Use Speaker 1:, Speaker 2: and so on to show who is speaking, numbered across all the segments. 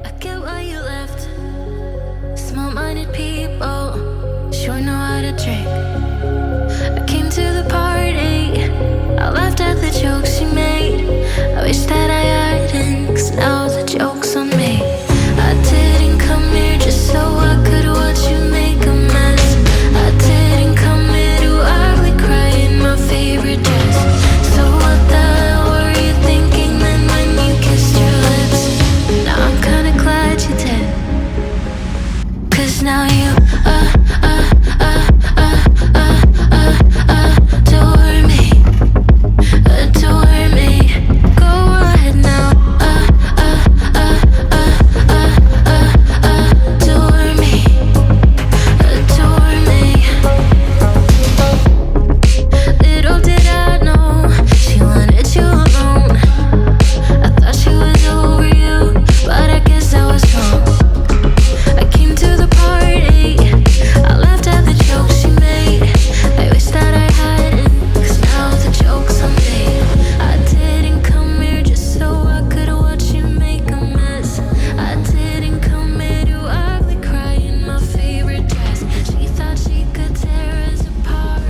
Speaker 1: I get why you left. Small-minded people sure know how to drink. I came to the party, I laughed at the jokes you made. I wish that I hadn't, 'cause now the joke's on me. I didn't come here just so I could watch you make a mess. I didn't come here to ugly cry in my favorite dress. So what the hell were you thinking then when you kissed your lips? Now I'm kinda glad you did, 'cause now you adore me, adore me. Go ahead now, adore me, adore me. Little did I know she wanted you alone. I thought she was over you, but I guess I was wrong. I came to the party, I laughed at the jokes she made. I wish that I hadn't, 'cause now the joke's on me. I didn't come here just so I could watch you make a mess. I didn't come here to ugly cry in my favorite dress. She thought she could tear us apart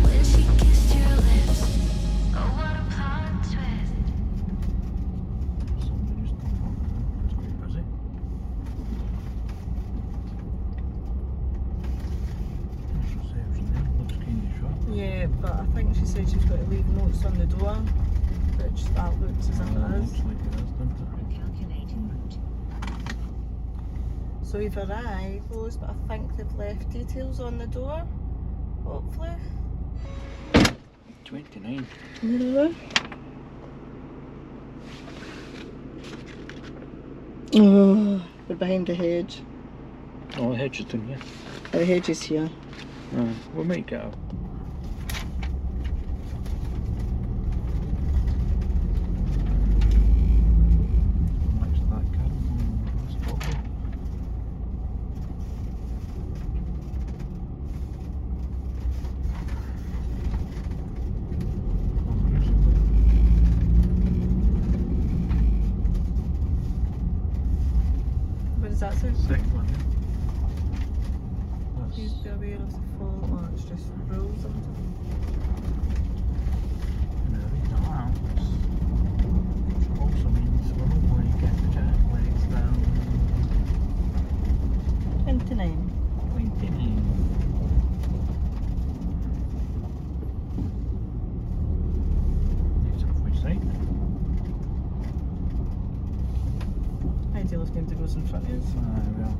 Speaker 1: when she kissed your lips. Oh, what a plot twist.
Speaker 2: Yeah, but I think she said she's got to leave notes on the door, which that looks as if it is. So we've arrived, Rose, but I think they've left details on the door, hopefully.
Speaker 3: 29.
Speaker 2: Really? Oh, we're behind the hedge.
Speaker 3: Oh, the hedge is down here.
Speaker 2: The hedge is here.
Speaker 3: We might get out.
Speaker 2: What does that say?
Speaker 3: Second one, yeah.
Speaker 2: Please be aware of the fall, or it's just rules or something.
Speaker 3: Which also means we're not going to get the jack legs down.
Speaker 2: 29.
Speaker 3: 29. Needs to which side?
Speaker 2: Ideal if nobody goes in front of us.
Speaker 3: Well.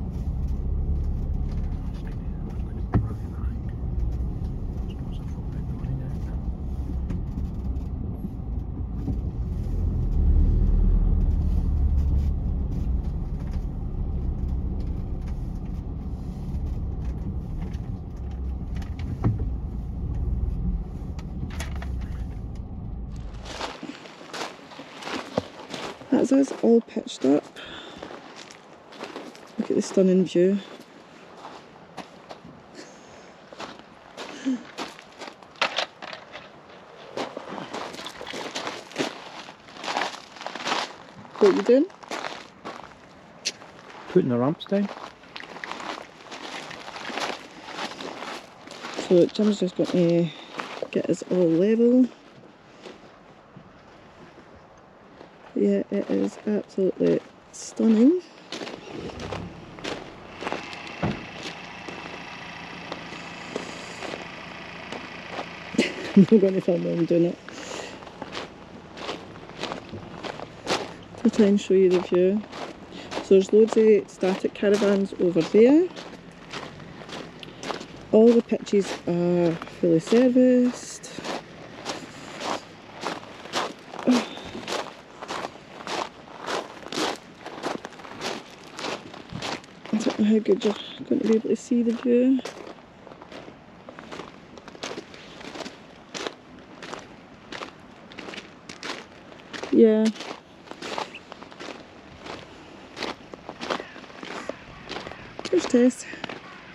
Speaker 2: That's us all pitched up. Look at the stunning view. What are you doing?
Speaker 3: Putting the ramps down.
Speaker 2: So Jim's just going to get us all level. Yeah, it is absolutely stunning. I'm not going to film while I'm doing it. I'll try and show you the view. So there's loads of static caravans over there. All the pitches are fully serviced. I don't know how good you're going to be able to see the view. Yeah. There's Tess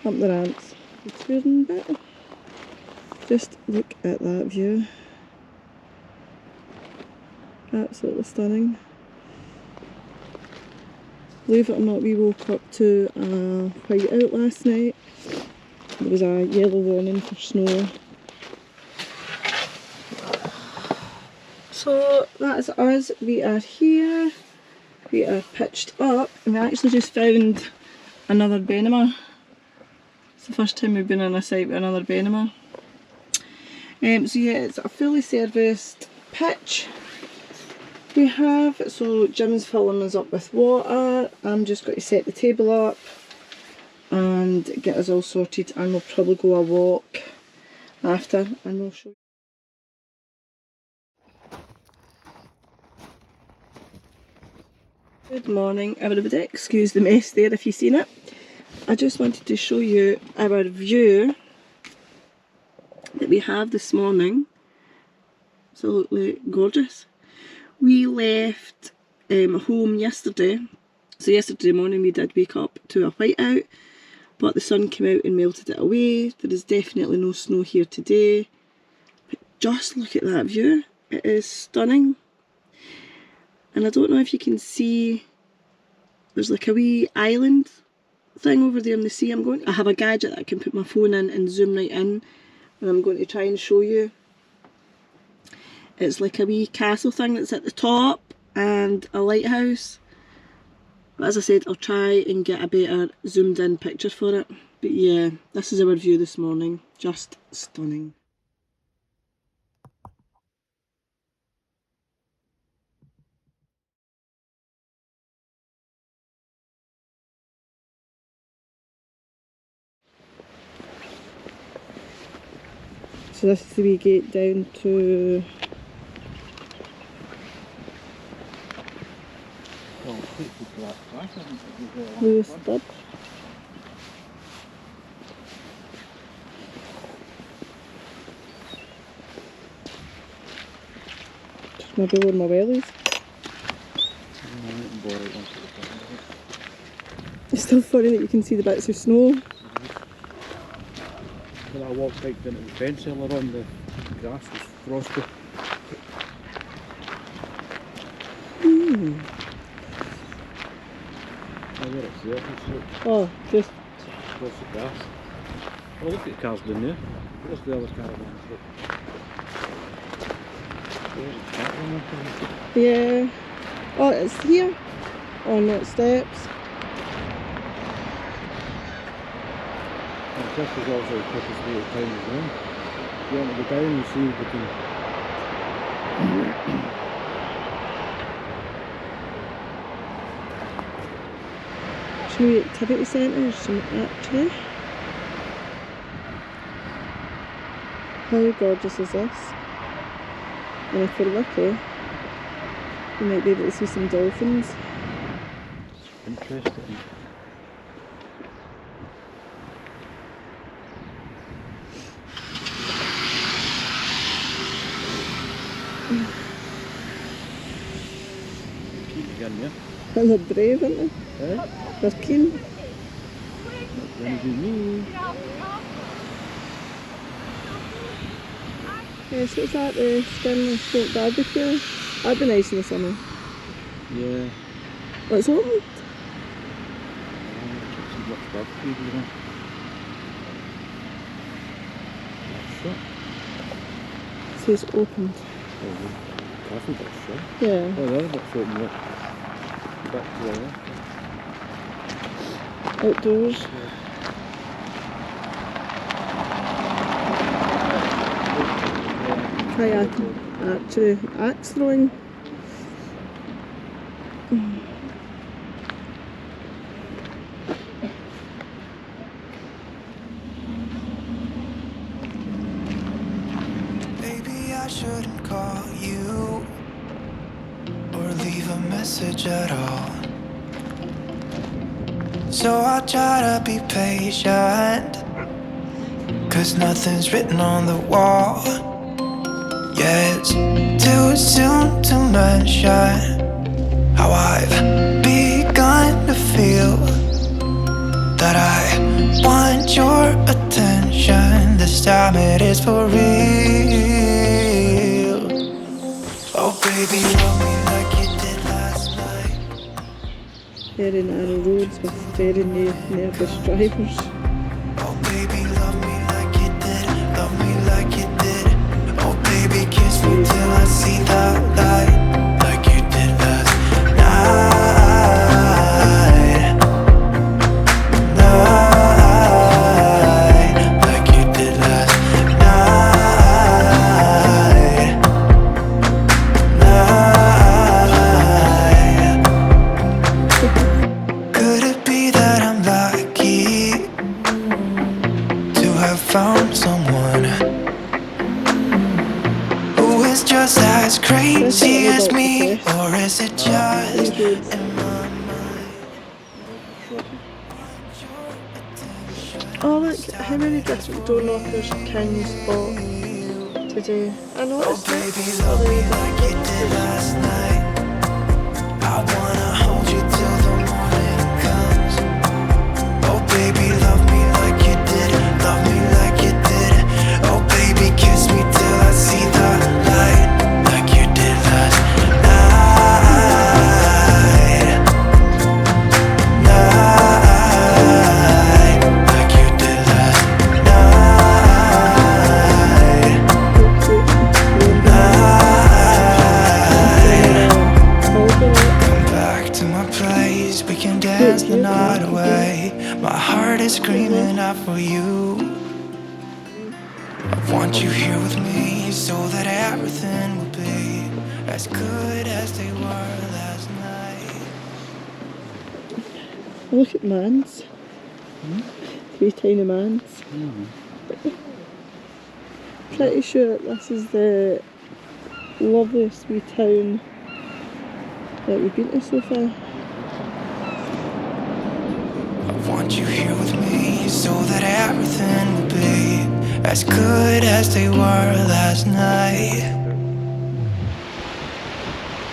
Speaker 2: up the ramps. The touring bit. Just look at that view. Absolutely stunning. Believe it or not, we woke up to a white out last night. There was a yellow warning for snow. So that's us. We are here. We are pitched up, and we actually just found another Benema. It's the first time we've been on a site with another Benema. So yeah, it's a fully serviced pitch we have. So Jim's filling us up with water. I'm just going to set the table up and get us all sorted, and we'll probably go a walk after, and we'll show you. Good morning everybody, excuse the mess there if you've seen it. I just wanted to show you our view that we have this morning. Absolutely gorgeous. We left home yesterday, so yesterday morning we did wake up to a whiteout, but the sun came out and melted it away. There is definitely no snow here today, but just look at that view, it is stunning. And I don't know if you can see, there's like a wee island thing over there in the sea. I have a gadget that I can put my phone in and zoom right in, and I'm going to try and show you. It's like a wee castle thing that's at the top and a lighthouse. But as I said, I'll try and get a better zoomed in picture for it. But yeah, this is our view this morning. Just stunning. So this is the wee gate down to the stub. Just maybe load my wellies. It's still funny that you can see the bits of snow.
Speaker 3: I walked right into the fence earlier on, the grass was frosty.
Speaker 2: Oh, just
Speaker 3: across the grass. Oh, look at the cars down there. Where's the other caravan? There's a caravan up there.
Speaker 2: yeah. Oh, it's here on that steps.
Speaker 3: This is also the quickest way to town as well. If you want to go down and see if we can.
Speaker 2: Show you activity centres actually. How gorgeous is this? And if we're lucky, we might be able to see some dolphins.
Speaker 3: Interesting. Again, yeah?
Speaker 2: And they're brave, aren't they?
Speaker 3: Eh?
Speaker 2: They're keen.
Speaker 3: Not going to be me.
Speaker 2: Yeah, so it's at the skin smoked barbecue. That'd be nice in the summer.
Speaker 3: Yeah.
Speaker 2: Oh, it's opened.
Speaker 3: Some what's barbecue, you know. Shut.
Speaker 2: It says opened.
Speaker 3: Oh, the coffee bit's shut.
Speaker 2: Yeah.
Speaker 3: Oh, the other bit's open, look. Back to the
Speaker 2: Outdoors. Kayaking, actually, axe throwing.
Speaker 4: Maybe I shouldn't call you or leave a message at all. So I try to be patient, 'cause nothing's written on the wall. Yeah, it's too soon to mention how I've begun to feel that I want your attention. This time it is for real. Oh baby, love me like you did last night.
Speaker 2: very narrow roads with very nervous drivers.
Speaker 4: Oh baby, love me like you did, love me like you did. Oh baby, kiss me till I see the light, like you did last night, like you did last night. Could it be that I'm lucky to have found someone who is just as crazy as me, or is it just in my mind?
Speaker 2: Oh look, how many different door knockers can you spot today? I
Speaker 4: Oh
Speaker 2: noticed
Speaker 4: baby,
Speaker 2: it.
Speaker 4: love me like you did last night. I wanna hold you till the morning comes. Oh baby, love me like you did, love me like you did. Oh baby, kiss me till I see the light, like you did last night, like you did last Come back to my place, we can dance the night away. My heart is screaming out for you. I want you here with me, so that everything will be as good as they were last night.
Speaker 2: Look at mans. 3 tiny mans. Pretty sure this is the loveliest wee town that we've been to so far.
Speaker 4: I want you here with me, so that everything will be as good as they were last night.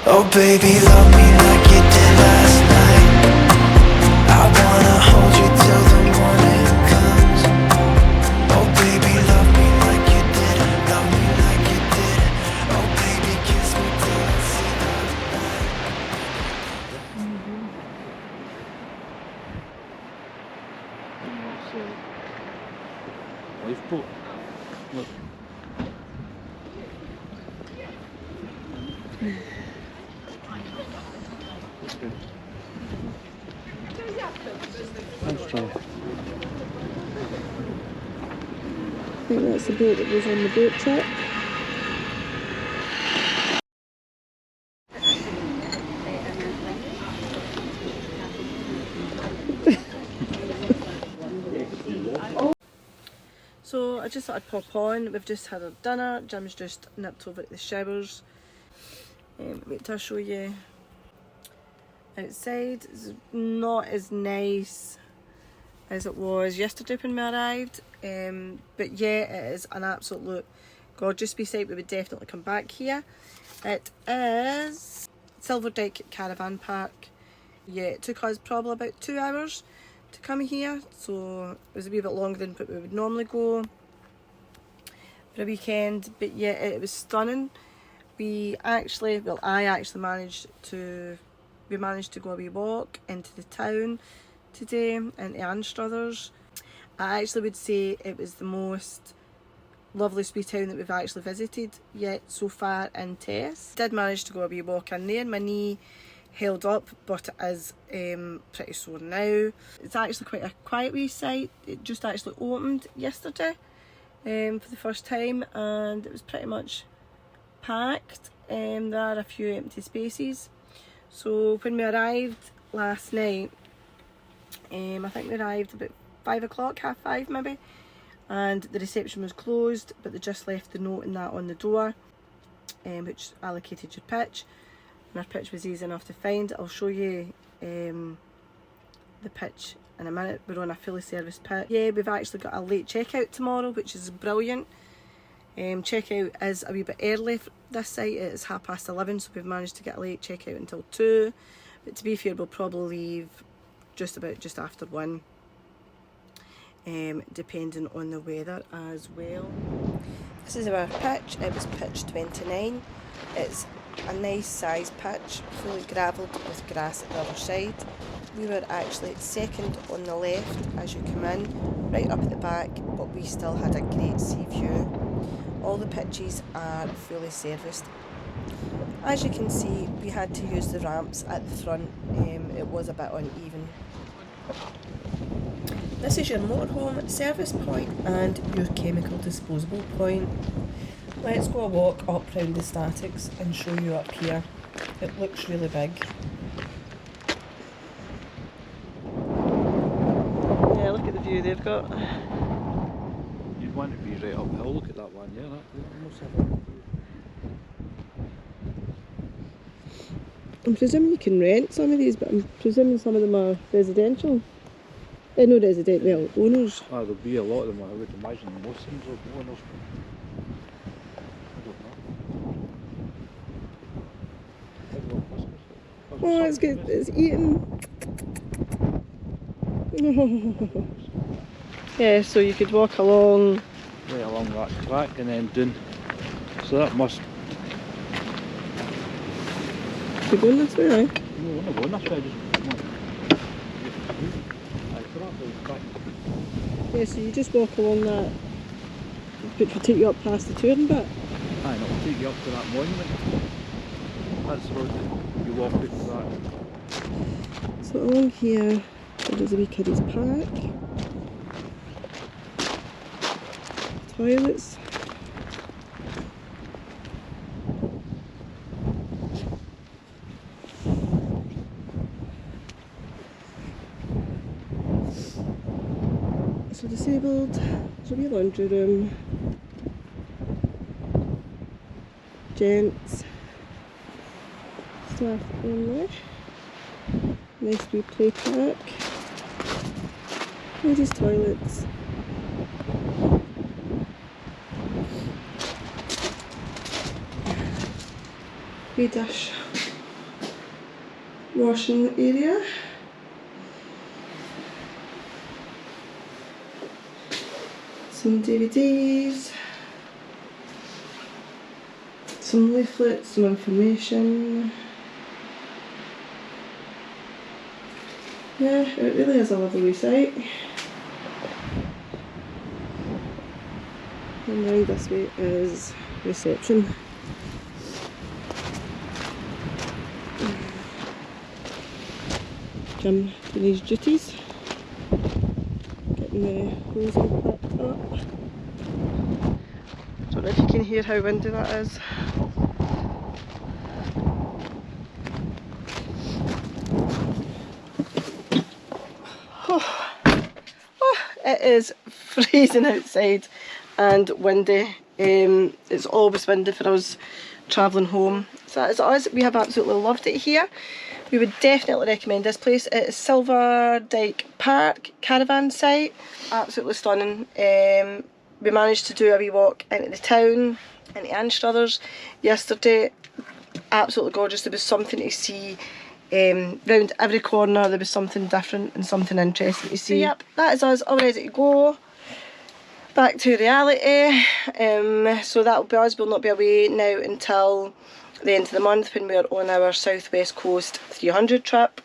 Speaker 4: Oh baby, love me like you did last night. I wanna hold you till the morning comes. Oh baby, love me like you did, love me like you did. Oh baby, kiss me till I see the light.
Speaker 3: Lifeboat. Look. Thanks, Charlie.
Speaker 2: I think that's the boat that was on the boat trip. So I just thought I'd pop on. We've just had our dinner. Jim's just nipped over to the showers. Wait till I show you outside. It's not as nice as it was yesterday when we arrived, but yeah, it is an absolute gorgeous wee site. We would definitely come back here. It is Silverdyke Caravan Park. Yeah, it took us probably about 2 hours to come here, so it was a wee bit longer than we would normally go for a weekend, but yeah, it was stunning. I actually managed to go a wee walk into the town today, into Anstruthers. I actually would say it was the most loveliest wee town that we've actually visited yet so far in Tess. Did manage to go a wee walk in there. My knee held up, but it is pretty sore now. It's actually quite a quiet wee site. It just actually opened yesterday for the first time, and it was pretty much packed. There are a few empty spaces. So when we arrived last night, I think we arrived about 5 o'clock, 5:30 maybe, and the reception was closed, but they just left the note and that on the door, which allocated your pitch. And our pitch was easy enough to find. I'll show you the pitch in a minute. We're on a fully serviced pitch. Yeah, we've actually got a late checkout tomorrow, which is brilliant. Checkout is a wee bit early for this site. It is 11:30, so we've managed to get a late checkout until 2. But to be fair, we'll probably leave just after 1, depending on the weather as well. This is our pitch. It was pitch 29. It's a nice size pitch, fully gravelled with grass at the other side. We were actually second on the left as you come in, right up at the back, but we still had a great sea view. All the pitches are fully serviced. As you can see, we had to use the ramps at the front, it was a bit uneven. This is your motorhome service point and your chemical disposable point. Let's go a walk up round the statics and show you up here. It looks really big. Yeah, look at the view they've got.
Speaker 3: You'd want to be right uphill, look at that one, yeah, that must have a...
Speaker 2: I'm presuming you can rent some of these, but I'm presuming some of them are residential. No resident, well, owners.
Speaker 3: Ah, there'll be a lot of them, I would imagine most things are owners. I don't know.
Speaker 2: Oh, it's good, it's eating. Yeah, so you could walk along.
Speaker 3: Right along that track and then down. So that must...
Speaker 2: You're going this way, eh?
Speaker 3: No, we're not going this way, I just want...
Speaker 2: Yeah, so you just walk along that, which will take you up past the touring bit.
Speaker 3: Aye, and it'll take you up to that monument. That's the road that you walk out to that.
Speaker 2: So along here, there's a wee kiddies park. Toilets. So disabled, there's a wee laundry room. Gents. Staff only. Nice wee play park. Ladies' toilets. Wee dish washing area. Some DVDs. Some leaflets, some information. Yeah, it really is a lovely wee site. And round this way is reception. Jim doing his duties. Getting the hose all packed up. Don't know if you can hear how windy that is. It is freezing outside and windy. It's always windy for us travelling home. So that is us. We have absolutely loved it here. We would definitely recommend this place. It is Silverdyke Park, Caravan site. Absolutely stunning. We managed to do a wee walk into the town, into Anstruthers yesterday. Absolutely gorgeous. There was something to see. Round every corner there was something different and something interesting to see. So, yep, that is us all ready to go back to reality. So that will be us. We'll not be away now until the end of the month when we are on our Southwest Coast 300 trip.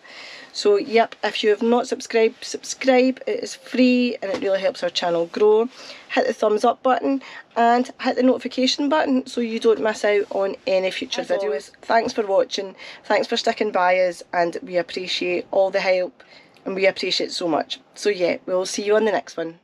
Speaker 2: So yep, if you have not subscribed, subscribe. It is free and it really helps our channel grow. Hit the thumbs up button and hit the notification button so you don't miss out on any future videos. Always, thanks for watching, thanks for sticking by us, and we appreciate all the help and we appreciate it so much. So yeah, we'll see you on the next one.